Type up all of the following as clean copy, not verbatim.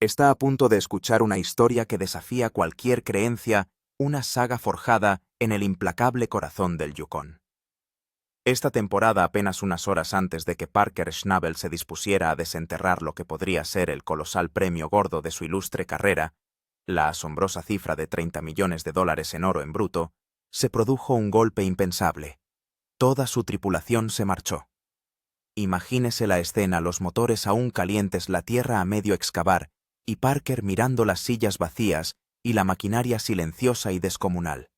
Está a punto de escuchar una historia que desafía cualquier creencia, una saga forjada en el implacable corazón del Yukón. Esta temporada, apenas unas horas antes de que Parker Schnabel se dispusiera a desenterrar lo que podría ser el colosal premio gordo de su ilustre carrera, la asombrosa cifra de $30 millones en oro en bruto, se produjo un golpe impensable. Toda su tripulación se marchó. Imagínese la escena, los motores aún calientes, la tierra a medio excavar, y Parker mirando las sillas vacías y la maquinaria silenciosa y descomunal.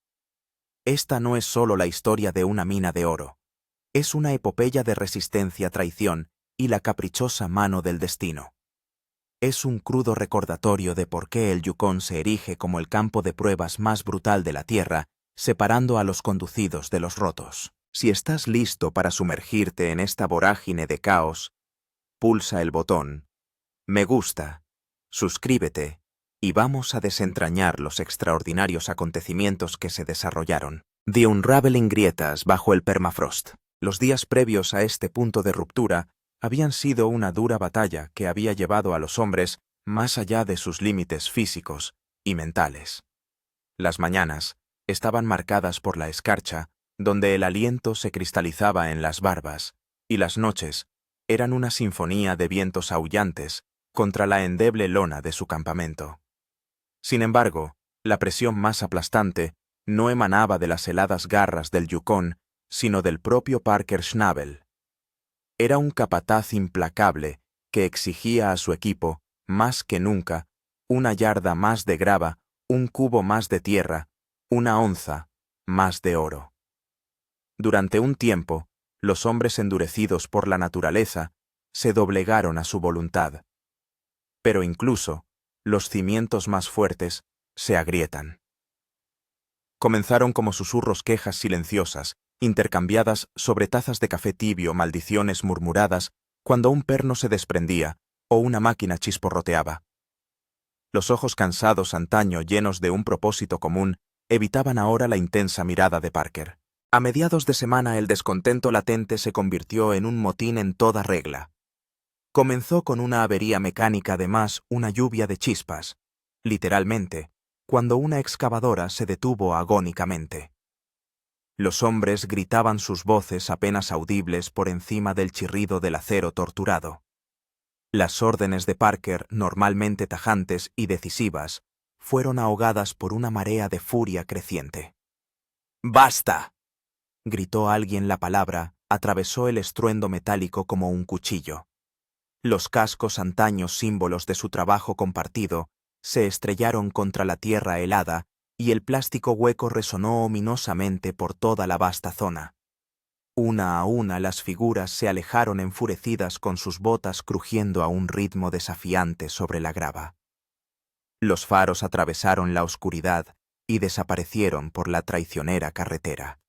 Esta no es solo la historia de una mina de oro. Es una epopeya de resistencia, traición y la caprichosa mano del destino. Es un crudo recordatorio de por qué el Yukón se erige como el campo de pruebas más brutal de la Tierra, separando a los conducidos de los rotos. Si estás listo para sumergirte en esta vorágine de caos, pulsa el botón me gusta, suscríbete, y vamos a desentrañar los extraordinarios acontecimientos que se desarrollaron. The Unraveling, grietas bajo el permafrost. Los días previos a este punto de ruptura habían sido una dura batalla que había llevado a los hombres más allá de sus límites físicos y mentales. Las mañanas estaban marcadas por la escarcha, donde el aliento se cristalizaba en las barbas, y las noches eran una sinfonía de vientos aullantes contra la endeble lona de su campamento. Sin embargo, la presión más aplastante no emanaba de las heladas garras del Yukón, sino del propio Parker Schnabel. Era un capataz implacable que exigía a su equipo, más que nunca, una yarda más de grava, un cubo más de tierra, una onza más de oro. Durante un tiempo, los hombres endurecidos por la naturaleza se doblegaron a su voluntad. Pero incluso los cimientos más fuertes se agrietan. Comenzaron como susurros, quejas silenciosas, intercambiadas sobre tazas de café tibio, maldiciones murmuradas cuando un perno se desprendía o una máquina chisporroteaba. Los ojos cansados antaño llenos de un propósito común evitaban ahora la intensa mirada de Parker. A mediados de semana el descontento latente se convirtió en un motín en toda regla. Comenzó con una avería mecánica, además una lluvia de chispas, literalmente, cuando una excavadora se detuvo agónicamente. Los hombres gritaban sus voces apenas audibles por encima del chirrido del acero torturado. Las órdenes de Parker, normalmente tajantes y decisivas, fueron ahogadas por una marea de furia creciente. ¡Basta!, gritó alguien. La palabra atravesó el estruendo metálico como un cuchillo. Los cascos, antaños símbolos de su trabajo compartido, se estrellaron contra la tierra helada y el plástico hueco resonó ominosamente por toda la vasta zona. Una a una las figuras se alejaron enfurecidas con sus botas crujiendo a un ritmo desafiante sobre la grava. Los faros atravesaron la oscuridad y desaparecieron por la traicionera carretera.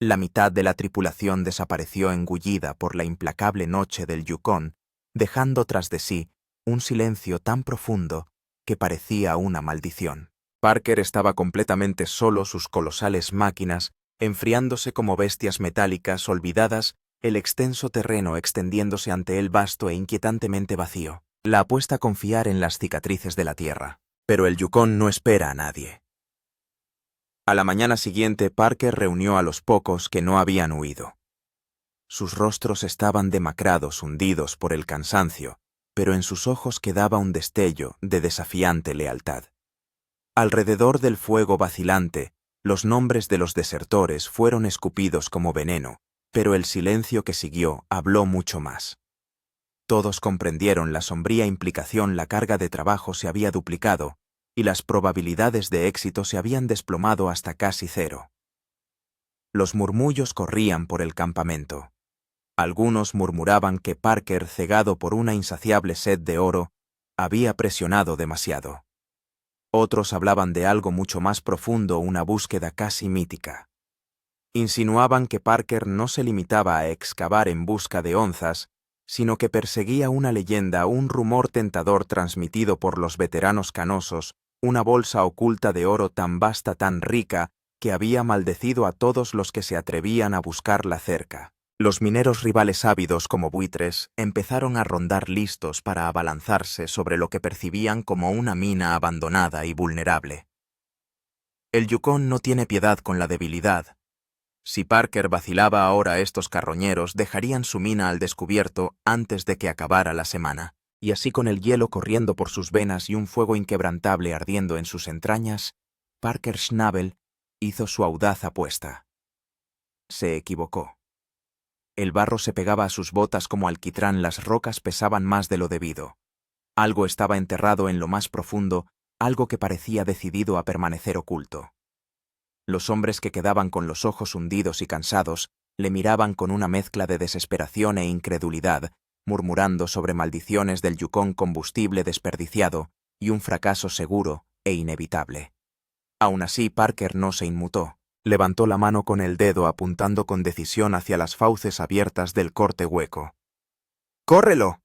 La mitad de la tripulación desapareció engullida por la implacable noche del Yukón, dejando tras de sí un silencio tan profundo que parecía una maldición. Parker estaba completamente solo, sus colosales máquinas enfriándose como bestias metálicas olvidadas, el extenso terreno extendiéndose ante él vasto e inquietantemente vacío. La apuesta a confiar en las cicatrices de la tierra. Pero el Yukón no espera a nadie. A la mañana siguiente, Parker reunió a los pocos que no habían huido. Sus rostros estaban demacrados, hundidos por el cansancio, pero en sus ojos quedaba un destello de desafiante lealtad. Alrededor del fuego vacilante, los nombres de los desertores fueron escupidos como veneno, pero el silencio que siguió habló mucho más. Todos comprendieron la sombría implicación, la carga de trabajo se había duplicado, y las probabilidades de éxito se habían desplomado hasta casi cero. Los murmullos corrían por el campamento. Algunos murmuraban que Parker, cegado por una insaciable sed de oro, había presionado demasiado. Otros hablaban de algo mucho más profundo, una búsqueda casi mítica. Insinuaban que Parker no se limitaba a excavar en busca de onzas, sino que perseguía una leyenda, un rumor tentador transmitido por los veteranos canosos, una bolsa oculta de oro tan vasta, tan rica, que había maldecido a todos los que se atrevían a buscarla cerca. Los mineros rivales ávidos como buitres empezaron a rondar listos para abalanzarse sobre lo que percibían como una mina abandonada y vulnerable. El Yukon no tiene piedad con la debilidad. Si Parker vacilaba ahora, estos carroñeros dejarían su mina al descubierto antes de que acabara la semana. Y así, con el hielo corriendo por sus venas y un fuego inquebrantable ardiendo en sus entrañas, Parker Schnabel hizo su audaz apuesta. Se equivocó. El barro se pegaba a sus botas como alquitrán, las rocas pesaban más de lo debido. Algo estaba enterrado en lo más profundo, algo que parecía decidido a permanecer oculto. Los hombres que quedaban con los ojos hundidos y cansados le miraban con una mezcla de desesperación e incredulidad, murmurando sobre maldiciones del Yukon combustible desperdiciado y un fracaso seguro e inevitable. Aún así, Parker no se inmutó. Levantó la mano con el dedo apuntando con decisión hacia las fauces abiertas del corte hueco. ¡Córrelo!,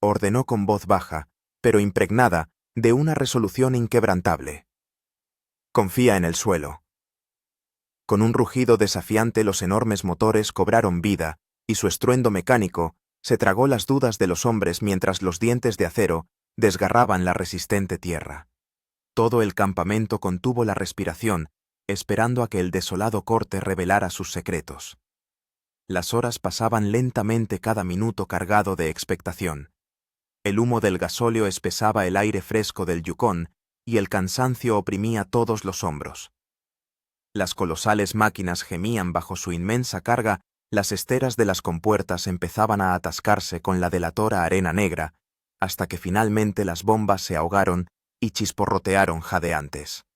ordenó con voz baja, pero impregnada de una resolución inquebrantable. Confía en el suelo. Con un rugido desafiante, los enormes motores cobraron vida, y su estruendo mecánico se tragó las dudas de los hombres mientras los dientes de acero desgarraban la resistente tierra. Todo el campamento contuvo la respiración, esperando a que el desolado corte revelara sus secretos. Las horas pasaban lentamente, cada minuto cargado de expectación. El humo del gasóleo espesaba el aire fresco del Yukon y el cansancio oprimía todos los hombros. Las colosales máquinas gemían bajo su inmensa carga, las esteras de las compuertas empezaban a atascarse con la delatora arena negra, hasta que finalmente las bombas se ahogaron y chisporrotearon jadeantes.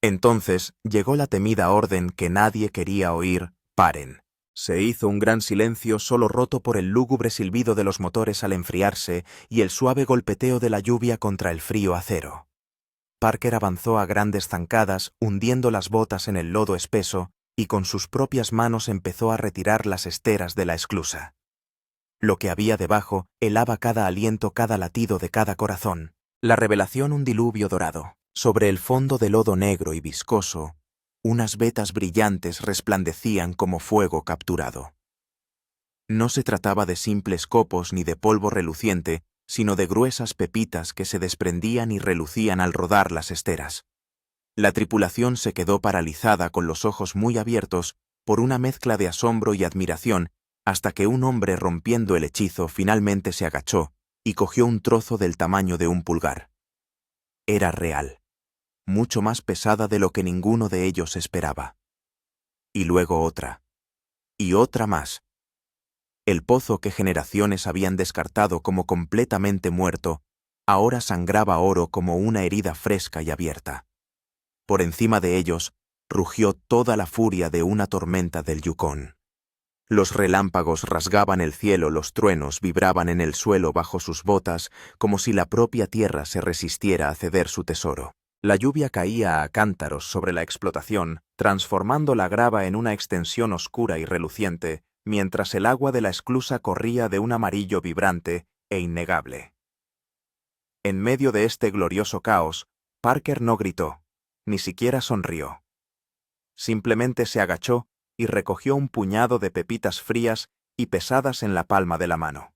Entonces llegó la temida orden que nadie quería oír: paren. Se hizo un gran silencio, solo roto por el lúgubre silbido de los motores al enfriarse y el suave golpeteo de la lluvia contra el frío acero. Parker avanzó a grandes zancadas, hundiendo las botas en el lodo espeso, y con sus propias manos empezó a retirar las esteras de la esclusa. Lo que había debajo helaba cada aliento, cada latido de cada corazón. La revelación, un diluvio dorado. Sobre el fondo de lodo negro y viscoso, unas vetas brillantes resplandecían como fuego capturado. No se trataba de simples copos ni de polvo reluciente, sino de gruesas pepitas que se desprendían y relucían al rodar las esteras. La tripulación se quedó paralizada, con los ojos muy abiertos, por una mezcla de asombro y admiración, hasta que un hombre, rompiendo el hechizo, finalmente se agachó y cogió un trozo del tamaño de un pulgar. Era real, mucho más pesada de lo que ninguno de ellos esperaba. Y luego otra. Y otra más. El pozo que generaciones habían descartado como completamente muerto, ahora sangraba oro como una herida fresca y abierta. Por encima de ellos, rugió toda la furia de una tormenta del Yukon. Los relámpagos rasgaban el cielo, los truenos vibraban en el suelo bajo sus botas, como si la propia tierra se resistiera a ceder su tesoro. La lluvia caía a cántaros sobre la explotación, transformando la grava en una extensión oscura y reluciente, mientras el agua de la esclusa corría de un amarillo vibrante e innegable. En medio de este glorioso caos, Parker no gritó, ni siquiera sonrió. Simplemente se agachó y recogió un puñado de pepitas frías y pesadas en la palma de la mano.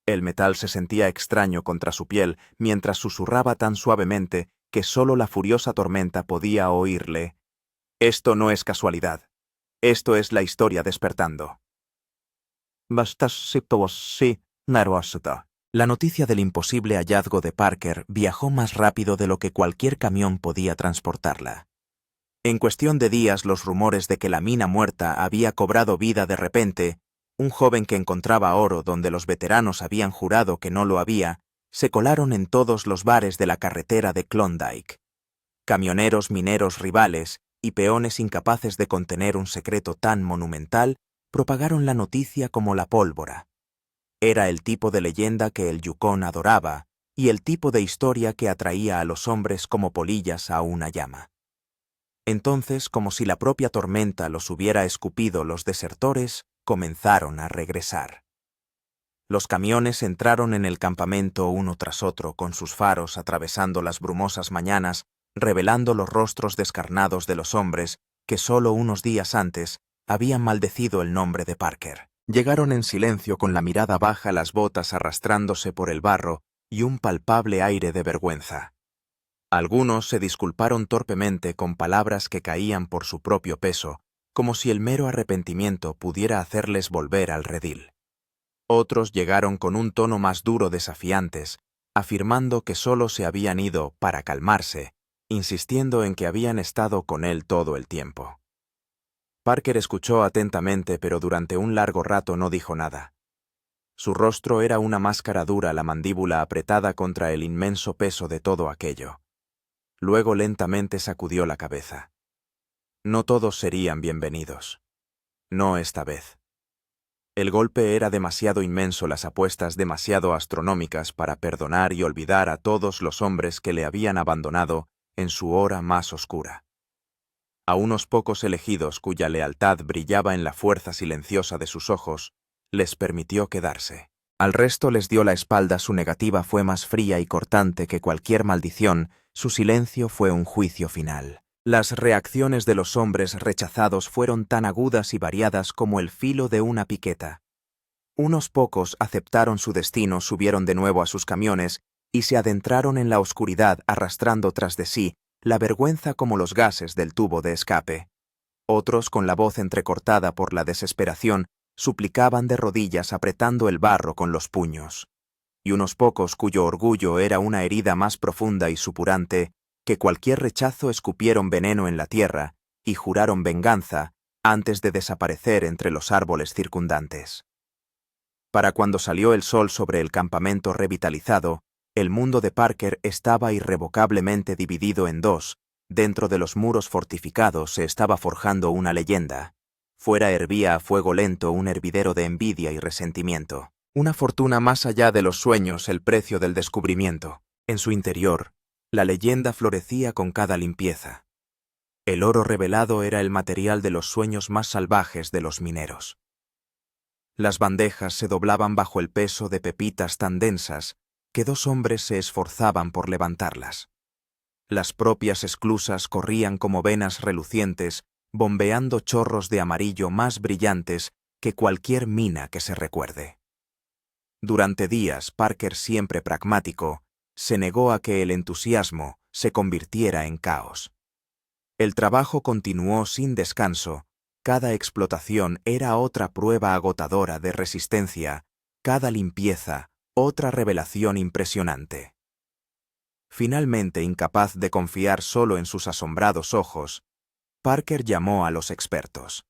El metal se sentía extraño contra su piel mientras susurraba tan suavemente que solo la furiosa tormenta podía oírle. Esto no es casualidad. Esto es la historia despertando. La noticia del imposible hallazgo de Parker viajó más rápido de lo que cualquier camión podía transportarla. En cuestión de días, los rumores de que la mina muerta había cobrado vida de repente, un joven que encontraba oro donde los veteranos habían jurado que no lo había, se colaron en todos los bares de la carretera de Klondike. Camioneros mineros rivales y peones incapaces de contener un secreto tan monumental propagaron la noticia como la pólvora. Era el tipo de leyenda que el Yukon adoraba y el tipo de historia que atraía a los hombres como polillas a una llama. Entonces, como si la propia tormenta los hubiera escupido, los desertores comenzaron a regresar. Los camiones entraron en el campamento uno tras otro, con sus faros atravesando las brumosas mañanas, revelando los rostros descarnados de los hombres que solo unos días antes habían maldecido el nombre de Parker. Llegaron en silencio con la mirada baja, las botas arrastrándose por el barro y un palpable aire de vergüenza. Algunos se disculparon torpemente con palabras que caían por su propio peso, como si el mero arrepentimiento pudiera hacerles volver al redil. Otros llegaron con un tono más duro, desafiantes, afirmando que solo se habían ido para calmarse, insistiendo en que habían estado con él todo el tiempo. Parker escuchó atentamente, pero durante un largo rato no dijo nada. Su rostro era una máscara dura, la mandíbula apretada contra el inmenso peso de todo aquello. Luego lentamente sacudió la cabeza. No todos serían bienvenidos. No esta vez. El golpe era demasiado inmenso, las apuestas demasiado astronómicas para perdonar y olvidar a todos los hombres que le habían abandonado en su hora más oscura. A unos pocos elegidos cuya lealtad brillaba en la fuerza silenciosa de sus ojos, les permitió quedarse. Al resto les dio la espalda. Su negativa fue más fría y cortante que cualquier maldición. Su silencio fue un juicio final. Las reacciones de los hombres rechazados fueron tan agudas y variadas como el filo de una piqueta. Unos pocos aceptaron su destino, subieron de nuevo a sus camiones y se adentraron en la oscuridad, arrastrando tras de sí la vergüenza como los gases del tubo de escape. Otros, con la voz entrecortada por la desesperación, suplicaban de rodillas, apretando el barro con los puños. Y unos pocos, cuyo orgullo era una herida más profunda y supurante que cualquier rechazo, escupieron veneno en la tierra y juraron venganza antes de desaparecer entre los árboles circundantes. Para cuando salió el sol sobre el campamento revitalizado, el mundo de Parker estaba irrevocablemente dividido en dos. Dentro de los muros fortificados se estaba forjando una leyenda. Fuera hervía a fuego lento un hervidero de envidia y resentimiento. Una fortuna más allá de los sueños, el precio del descubrimiento. En su interior, la leyenda florecía con cada limpieza. El oro revelado era el material de los sueños más salvajes de los mineros. Las bandejas se doblaban bajo el peso de pepitas tan densas que dos hombres se esforzaban por levantarlas. Las propias esclusas corrían como venas relucientes, bombeando chorros de amarillo más brillantes que cualquier mina que se recuerde. Durante días, Parker, siempre pragmático, se negó a que el entusiasmo se convirtiera en caos. El trabajo continuó sin descanso. Cada explotación era otra prueba agotadora de resistencia, cada limpieza, otra revelación impresionante. Finalmente, incapaz de confiar solo en sus asombrados ojos, Parker llamó a los expertos.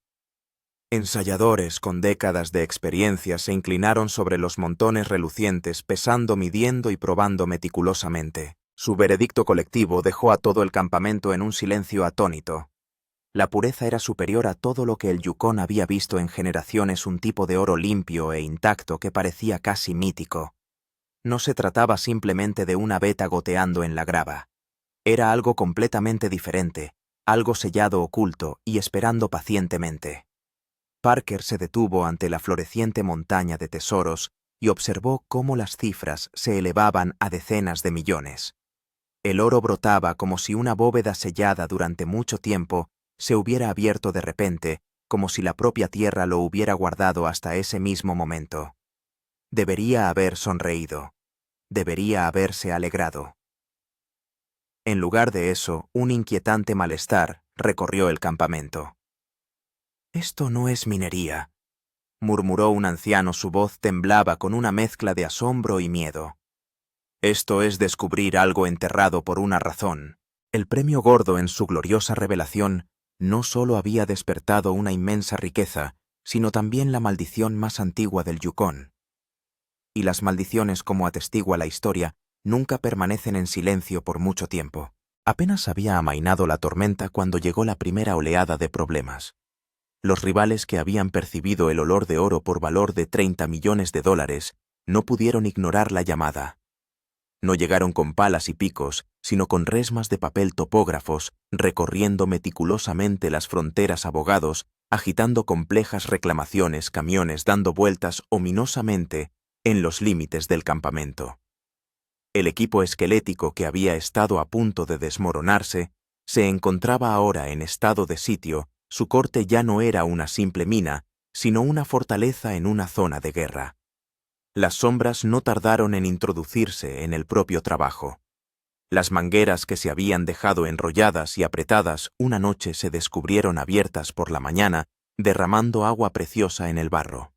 Ensayadores con décadas de experiencia se inclinaron sobre los montones relucientes, pesando, midiendo y probando meticulosamente. Su veredicto colectivo dejó a todo el campamento en un silencio atónito. La pureza era superior a todo lo que el Yukon había visto en generaciones, un tipo de oro limpio e intacto que parecía casi mítico. No se trataba simplemente de una veta goteando en la grava. Era algo completamente diferente, algo sellado, oculto y esperando pacientemente. Parker se detuvo ante la floreciente montaña de tesoros y observó cómo las cifras se elevaban a decenas de millones. El oro brotaba como si una bóveda sellada durante mucho tiempo se hubiera abierto de repente, como si la propia tierra lo hubiera guardado hasta ese mismo momento. Debería haber sonreído. Debería haberse alegrado. En lugar de eso, un inquietante malestar recorrió el campamento. «Esto no es minería», murmuró un anciano. Su voz temblaba con una mezcla de asombro y miedo. «Esto es descubrir algo enterrado por una razón». El premio gordo, en su gloriosa revelación, no solo había despertado una inmensa riqueza, sino también la maldición más antigua del Yukon. Y las maldiciones, como atestigua la historia, nunca permanecen en silencio por mucho tiempo. Apenas había amainado la tormenta cuando llegó la primera oleada de problemas. Los rivales, que habían percibido el olor de oro por valor de $30 millones, no pudieron ignorar la llamada. No llegaron con palas y picos, sino con resmas de papel, topógrafos, recorriendo meticulosamente las fronteras, abogados, agitando complejas reclamaciones, camiones dando vueltas ominosamente en los límites del campamento. El equipo esquelético, que había estado a punto de desmoronarse, se encontraba ahora en estado de sitio Su corte ya no era una simple mina, sino una fortaleza en una zona de guerra. Las sombras no tardaron en introducirse en el propio trabajo. Las mangueras que se habían dejado enrolladas y apretadas una noche se descubrieron abiertas por la mañana, derramando agua preciosa en el barro.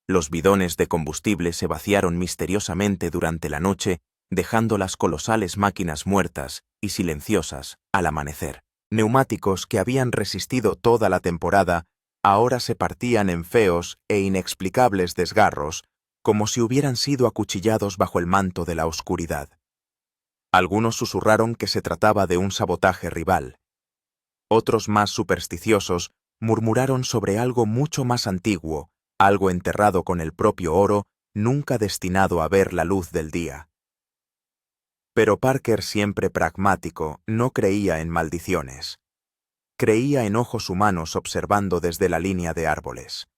Los bidones de combustible se vaciaron misteriosamente durante la noche, dejando las colosales máquinas muertas y silenciosas al amanecer. Neumáticos que habían resistido toda la temporada ahora se partían en feos e inexplicables desgarros, como si hubieran sido acuchillados bajo el manto de la oscuridad. Algunos susurraron que se trataba de un sabotaje rival. Otros más supersticiosos murmuraron sobre algo mucho más antiguo, algo enterrado con el propio oro, nunca destinado a ver la luz del día. Pero Parker, siempre pragmático, no creía en maldiciones. Creía en ojos humanos observando desde la línea de árboles.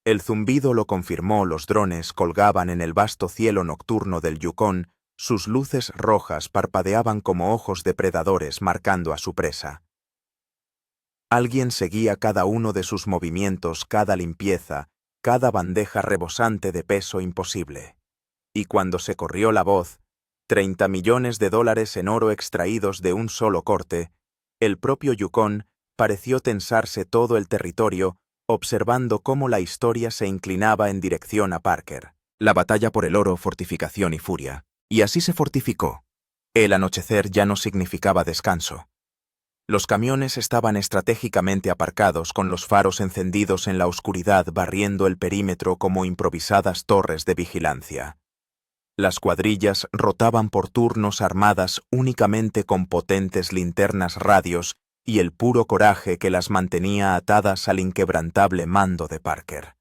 El zumbido lo confirmó, los drones colgaban en el vasto cielo nocturno del Yukón, sus luces rojas parpadeaban como ojos depredadores marcando a su presa. Alguien seguía cada uno de sus movimientos, cada limpieza, cada bandeja rebosante de peso imposible. Y cuando se corrió la voz, 30 millones de dólares en oro extraídos de un solo corte, el propio Yukón pareció tensarse todo el territorio, observando cómo la historia se inclinaba en dirección a Parker. La batalla por el oro, fortificación y furia. Y así se fortificó. El anochecer ya no significaba descanso. Los camiones estaban estratégicamente aparcados con los faros encendidos en la oscuridad, barriendo el perímetro como improvisadas torres de vigilancia. Las cuadrillas rotaban por turnos armadas únicamente con potentes linternas radios y el puro coraje que las mantenía atadas al inquebrantable mando de Parker.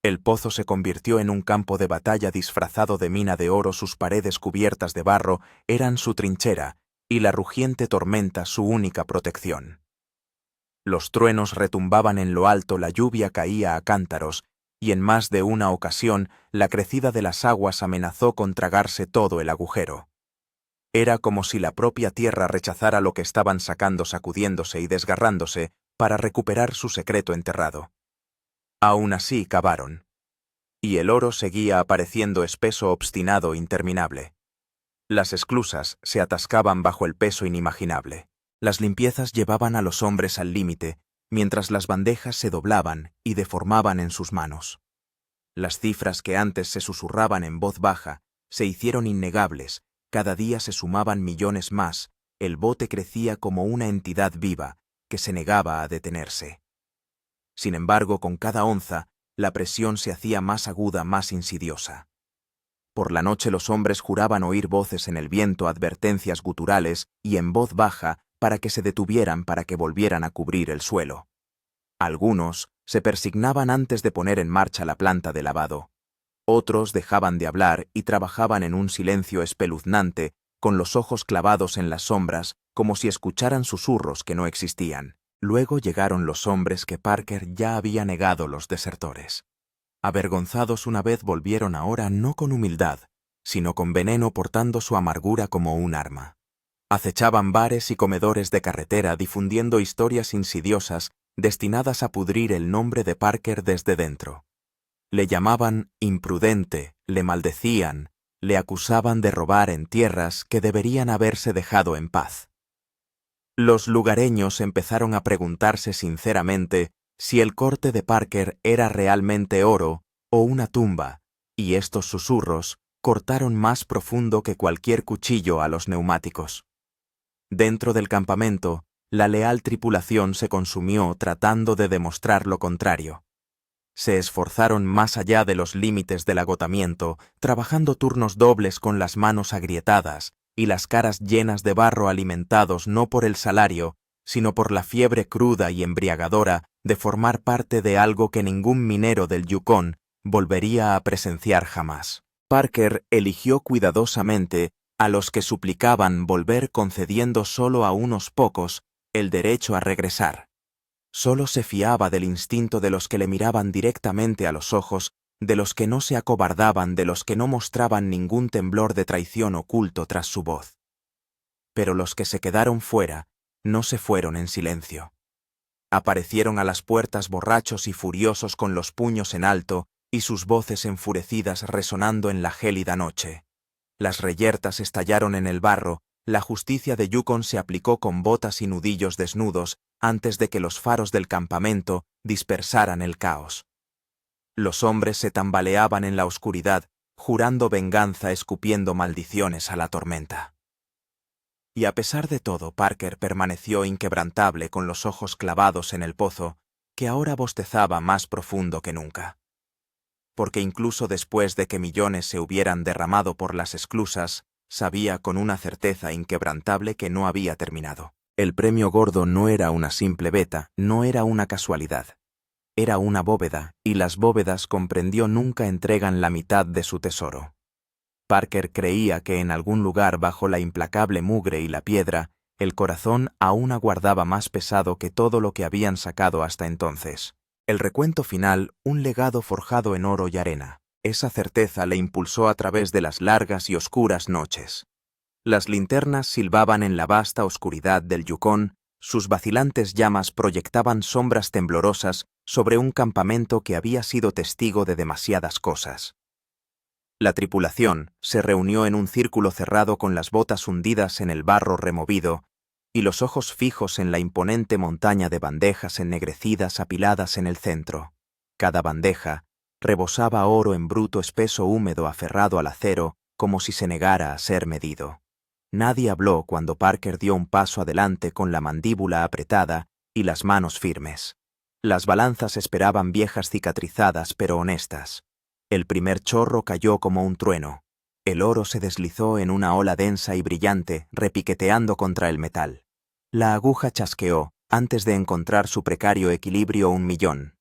El pozo se convirtió en un campo de batalla disfrazado de mina de oro, sus paredes cubiertas de barro eran su trinchera y la rugiente tormenta su única protección. Los truenos retumbaban en lo alto, la lluvia caía a cántaros, y en más de una ocasión la crecida de las aguas amenazó con tragarse todo el agujero. Era como si la propia tierra rechazara lo que estaban sacando, sacudiéndose y desgarrándose para recuperar su secreto enterrado. Aún así cavaron. Y el oro seguía apareciendo espeso, obstinado, interminable. Las esclusas se atascaban bajo el peso inimaginable. Las limpiezas llevaban a los hombres al límite, mientras las bandejas se doblaban y deformaban en sus manos. Las cifras que antes se susurraban en voz baja se hicieron innegables, cada día se sumaban millones más, el bote crecía como una entidad viva que se negaba a detenerse. Sin embargo, con cada onza, la presión se hacía más aguda, más insidiosa. Por la noche los hombres juraban oír voces en el viento, advertencias guturales y en voz baja para que se detuvieran, para que volvieran a cubrir el suelo. Algunos se persignaban antes de poner en marcha la planta de lavado. Otros dejaban de hablar y trabajaban en un silencio espeluznante, con los ojos clavados en las sombras, como si escucharan susurros que no existían. Luego llegaron los hombres que Parker ya había negado, los desertores. Avergonzados una vez, volvieron ahora no con humildad, sino con veneno, portando su amargura como un arma. Acechaban bares y comedores de carretera, difundiendo historias insidiosas destinadas a pudrir el nombre de Parker desde dentro. Le llamaban imprudente, le maldecían, le acusaban de robar en tierras que deberían haberse dejado en paz. Los lugareños empezaron a preguntarse sinceramente si el corte de Parker era realmente oro o una tumba, y estos susurros cortaron más profundo que cualquier cuchillo a los neumáticos. Dentro del campamento, la leal tripulación se consumió tratando de demostrar lo contrario. Se esforzaron más allá de los límites del agotamiento, trabajando turnos dobles con las manos agrietadas y las caras llenas de barro, alimentados no por el salario, sino por la fiebre cruda y embriagadora de formar parte de algo que ningún minero del Yukón volvería a presenciar jamás. Parker eligió cuidadosamente a los que suplicaban volver, concediendo solo a unos pocos el derecho a regresar. Solo se fiaba del instinto de los que le miraban directamente a los ojos, de los que no se acobardaban, de los que no mostraban ningún temblor de traición oculto tras su voz. Pero los que se quedaron fuera no se fueron en silencio. Aparecieron a las puertas borrachos y furiosos con los puños en alto y sus voces enfurecidas resonando en la gélida noche. Las reyertas estallaron en el barro, la justicia de Yukon se aplicó con botas y nudillos desnudos antes de que los faros del campamento dispersaran el caos. Los hombres se tambaleaban en la oscuridad, jurando venganza, escupiendo maldiciones a la tormenta. Y a pesar de todo, Parker permaneció inquebrantable con los ojos clavados en el pozo, que ahora bostezaba más profundo que nunca. Porque incluso después de que millones se hubieran derramado por las esclusas, sabía con una certeza inquebrantable que no había terminado. El premio gordo no era una simple beta, no era una casualidad. Era una bóveda, y las bóvedas, comprendió, nunca entregan la mitad de su tesoro. Parker creía que en algún lugar bajo la implacable mugre y la piedra, el corazón aún aguardaba más pesado que todo lo que habían sacado hasta entonces. El recuento final, un legado forjado en oro y arena. Esa certeza le impulsó a través de las largas y oscuras noches. Las linternas silbaban en la vasta oscuridad del Yukon, sus vacilantes llamas proyectaban sombras temblorosas sobre un campamento que había sido testigo de demasiadas cosas. La tripulación se reunió en un círculo cerrado con las botas hundidas en el barro removido y los ojos fijos en la imponente montaña de bandejas ennegrecidas apiladas en el centro. Cada bandeja rebosaba oro en bruto espeso húmedo aferrado al acero como si se negara a ser medido. Nadie habló cuando Parker dio un paso adelante con la mandíbula apretada y las manos firmes. Las balanzas esperaban viejas cicatrizadas pero honestas. El primer chorro cayó como un trueno. El oro se deslizó en una ola densa y brillante, repiqueteando contra el metal. La aguja chasqueó, antes de encontrar su precario equilibrio 1.000.000.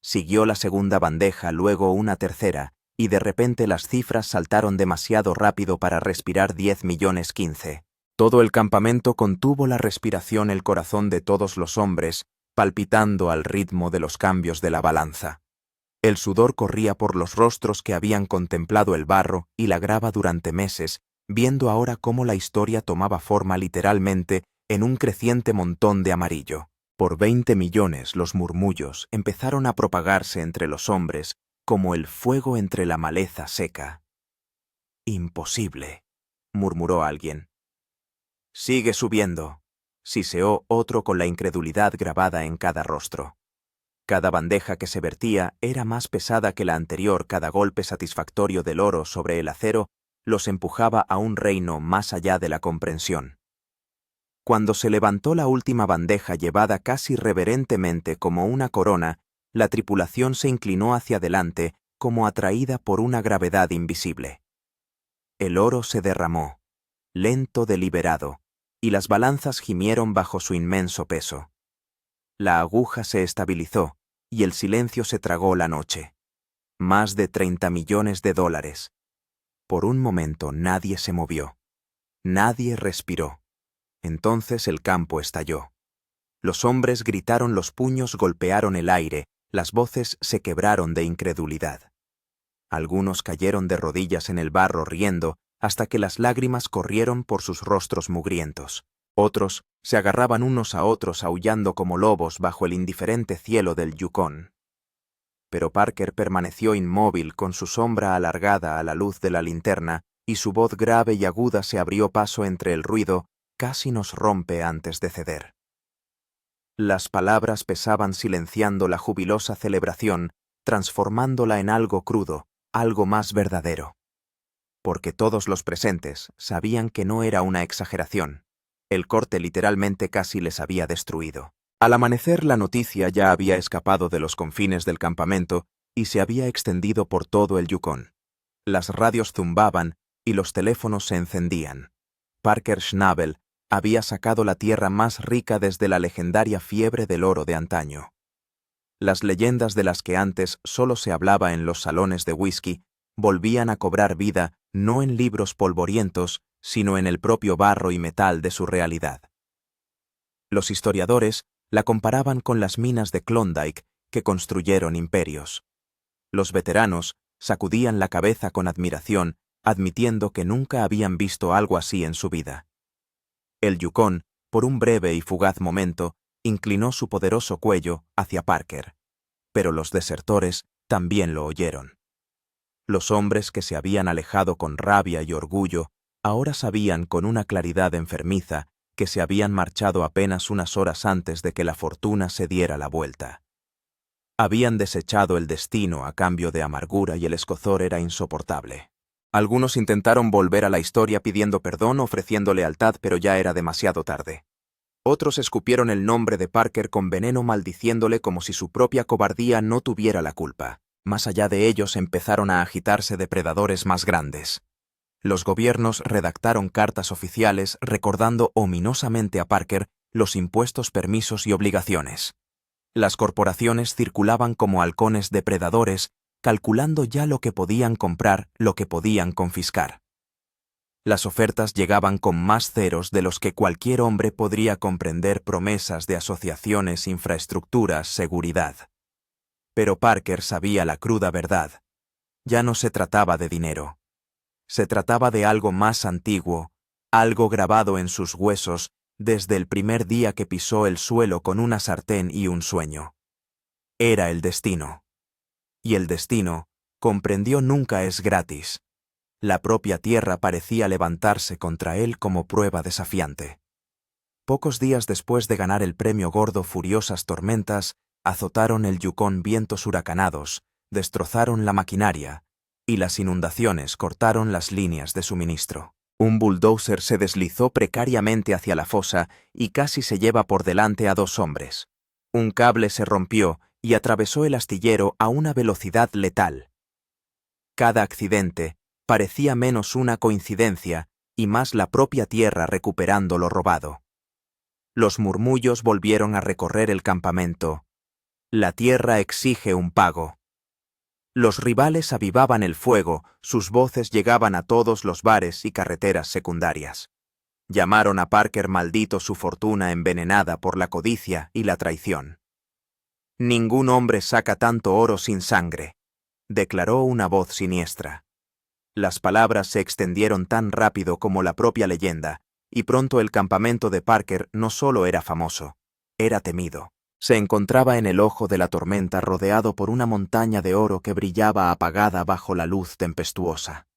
Siguió la segunda bandeja, luego una tercera, y de repente las cifras saltaron demasiado rápido para respirar 10.015.000. Todo el campamento contuvo la respiración, el corazón de todos los hombres, palpitando al ritmo de los cambios de la balanza. El sudor corría por los rostros que habían contemplado el barro y la grava durante meses, viendo ahora cómo la historia tomaba forma literalmente en un creciente montón de amarillo. Por 20 millones los murmullos empezaron a propagarse entre los hombres como el fuego entre la maleza seca. «Imposible», murmuró alguien. «Sigue subiendo», siseó otro con la incredulidad grabada en cada rostro. Cada bandeja que se vertía era más pesada que la anterior, cada golpe satisfactorio del oro sobre el acero los empujaba a un reino más allá de la comprensión. Cuando se levantó la última bandeja llevada casi reverentemente como una corona, la tripulación se inclinó hacia adelante como atraída por una gravedad invisible. El oro se derramó, lento, deliberado, y las balanzas gimieron bajo su inmenso peso. La aguja se estabilizó, y el silencio se tragó la noche. Más de 30 millones de dólares. Por un momento nadie se movió. Nadie respiró. Entonces el campo estalló. Los hombres gritaron, los puños golpearon el aire, las voces se quebraron de incredulidad. Algunos cayeron de rodillas en el barro riendo hasta que las lágrimas corrieron por sus rostros mugrientos. Otros se agarraban unos a otros aullando como lobos bajo el indiferente cielo del Yukon. Pero Parker permaneció inmóvil con su sombra alargada a la luz de la linterna y su voz grave y aguda se abrió paso entre el ruido, casi nos rompe antes de ceder. Las palabras pesaban silenciando la jubilosa celebración, transformándola en algo crudo, algo más verdadero. Porque todos los presentes sabían que no era una exageración. El corte literalmente casi les había destruido. Al amanecer la noticia ya había escapado de los confines del campamento y se había extendido por todo el Yukon. Las radios zumbaban y los teléfonos se encendían. Parker Schnabel había sacado la tierra más rica desde la legendaria fiebre del oro de antaño. Las leyendas de las que antes solo se hablaba en los salones de whisky volvían a cobrar vida no en libros polvorientos, sino en el propio barro y metal de su realidad. Los historiadores la comparaban con las minas de Klondike que construyeron imperios. Los veteranos sacudían la cabeza con admiración, admitiendo que nunca habían visto algo así en su vida. El Yukon, por un breve y fugaz momento, inclinó su poderoso cuello hacia Parker, pero los desertores también lo oyeron. Los hombres que se habían alejado con rabia y orgullo ahora sabían con una claridad enfermiza que se habían marchado apenas unas horas antes de que la fortuna se diera la vuelta. Habían desechado el destino a cambio de amargura y el escozor era insoportable. Algunos intentaron volver a la historia pidiendo perdón, ofreciendo lealtad, pero ya era demasiado tarde. Otros escupieron el nombre de Parker con veneno maldiciéndole como si su propia cobardía no tuviera la culpa. Más allá de ellos empezaron a agitarse depredadores más grandes. Los gobiernos redactaron cartas oficiales recordando ominosamente a Parker los impuestos, permisos y obligaciones. Las corporaciones circulaban como halcones depredadores, calculando ya lo que podían comprar, lo que podían confiscar. Las ofertas llegaban con más ceros de los que cualquier hombre podría comprender, promesas de asociaciones, infraestructuras, seguridad. Pero Parker sabía la cruda verdad. Ya no se trataba de dinero. Se trataba de algo más antiguo, algo grabado en sus huesos desde el primer día que pisó el suelo con una sartén y un sueño. Era el destino. Y el destino, comprendió, nunca es gratis. La propia tierra parecía levantarse contra él como prueba desafiante. Pocos días después de ganar el premio gordo, furiosas tormentas azotaron el Yukón, vientos huracanados, destrozaron la maquinaria, y las inundaciones cortaron las líneas de suministro. Un bulldozer se deslizó precariamente hacia la fosa y casi se lleva por delante a 2 hombres. Un cable se rompió y atravesó el astillero a una velocidad letal. Cada accidente parecía menos una coincidencia y más la propia tierra recuperando lo robado. Los murmullos volvieron a recorrer el campamento. La tierra exige un pago. Los rivales avivaban el fuego, sus voces llegaban a todos los bares y carreteras secundarias. Llamaron a Parker maldito, su fortuna envenenada por la codicia y la traición. Ningún hombre saca tanto oro sin sangre, declaró una voz siniestra. Las palabras se extendieron tan rápido como la propia leyenda, y pronto el campamento de Parker no solo era famoso, era temido. Se encontraba en el ojo de la tormenta, rodeado por una montaña de oro que brillaba apagada bajo la luz tempestuosa.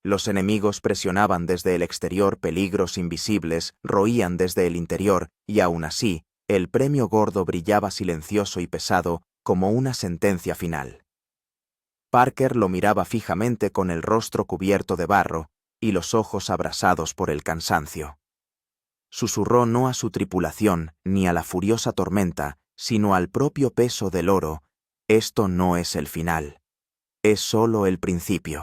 Los enemigos presionaban desde el exterior, peligros invisibles roían desde el interior, y aún así, el premio gordo brillaba silencioso y pesado como una sentencia final. Parker lo miraba fijamente con el rostro cubierto de barro y los ojos abrasados por el cansancio. Susurró no a su tripulación ni a la furiosa tormenta, sino al propio peso del oro: esto no es el final. Es solo el principio.